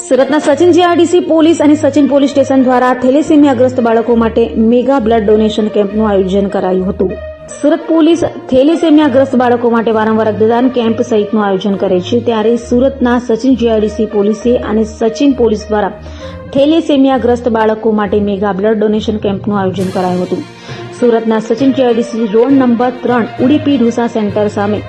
સુરતના Sachin GRDC police અને Sachin police station દ્વારા થેલેસેમિયાગ્રસ્ત બાળકો માટે મેગા બ્લડ ડોનેશન કેમ્પનું આયોજન કરાયું હતું। સુરત પોલીસ થેલેસેમિયાગ્રસ્ત બાળકો માટે વારંવાર રક્તદાન કેમ્પ સહિતનું આયોજન કરે છે, ત્યારે સુરતના સચિન જીઆરડીસી પોલીસે અને સચિન પોલીસ દ્વારા થેલેસેમિયાગ્રસ્ત બાળકો માટે મેગા બ્લડ ડોનેશન કેમ્પનું આયોજન કરાયું હતું। સુરતના Sachin GRDC road number 3 Udupi dosa centre સામે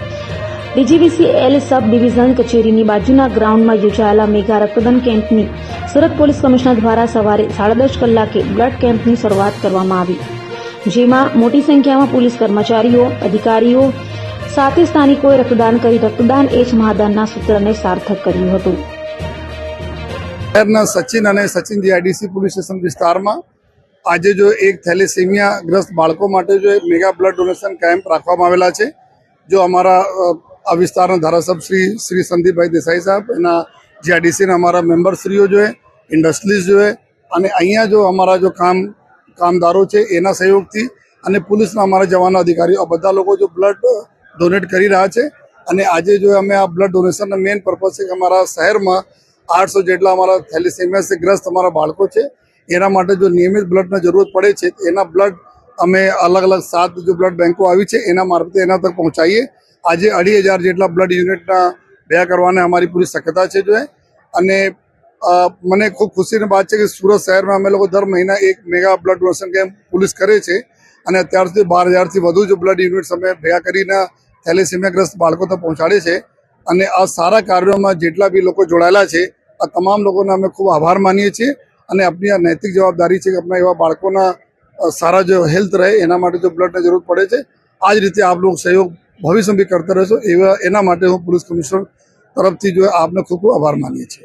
ડીજીવીસીએલ સબ ડિવિઝન કચેરીની બાજુના ગ્રાઉન્ડમાં યોજાયેલા મેગા રક્તદાન કેમ્પની સુરત પોલીસ કમિશનર દ્વારા સવારે 10:30 કલાકે બ્લડ કેમ્પની શરૂઆત કરવામાં આવી, જેમાં મોટી સંખ્યામાં પોલીસ કર્મચારીઓ, અધિકારીઓ સાથે સ્થાનિકોએ રક્તદાન કરી રક્તદાન એ જ મહાદાનના સૂત્રને સાર્થક કર્યું હતું। શહેરના સચિન અને સચિન જીઆરડીસી પોલીસ સ્ટેશન વિસ્તારમાં આજે જો એક થેલેસેમિયાગ્રસ્ત બાળકો માટે જો એક મેગા બ્લડ ડોનેશન કેમ્પ રાખવામાં આવેલા છે। जो हमारा આ વિસ્તારના ધારાસભ્ય શ્રી સંદીપભાઈ દેસાઈ સાહેબ, એના જીઆરડીસીના અમારા મેમ્બરશ્રીઓ जो है, ઇન્ડસ્ટ્રીઝ जो है, અને અહીંયા જો અમારા જો કામદારો છે એના સહયોગથી અને પોલીસના અમારા જવાનો અધિકારીઓ આ બધા લોકો જો બ્લડ ડોનેટ કરી રહ્યા છે। અને આજે જો અમે આ બ્લડ ડોનેશનના મેઇન પર્પઝ છે કે અમારા શહેરમાં 800 જેટલા અમારા થેલેસેમિયાથી ગ્રસ્ત અમારા બાળકો છે, એના માટે જો નિયમિત બ્લડની જરૂરત પડે છે, એના બ્લડ અમે અલગ અલગ 7 जो ब्लड बैंको આવી છે એના મારફતે એના તક પહોંચાઈએ। આજે 2500 જેટલા બ્લડ યુનિટના ભેગા કરવાને અમારી પૂરી શક્યતા છે જો અને મને ખૂબ ખુશીની વાત છે કે સુરત શહેરમાં અમે લોકો દર મહિના એક mega blood donation camp police કરે છે અને અત્યાર સુધી 12000થી વધુ જો બ્લડ યુનિટ્સ અમે ભેગા કરીને થેલેસેમિયાગ્રસ્ત બાળકો તક પહોંચાડે છે। અને આ સારા કાર્યોમાં જેટલા બી લોકો જોડાયેલા છે આ તમામ લોકોને અમે ખૂબ આભાર માનીએ છીએ અને આપણી આ નૈતિક જવાબદારી છે કે આપણા એવા બાળકોના सारा जो हेल्थ रहे एना माटे जो ब्लड जरूरत पड़े छे, आज रीते आप लोग सहयोग भविष्य में भी करते रहो एना माटे हूँ पुलिस कमिश्नर तरफ थी जो आपने खूब खूब आभार मानीए छे।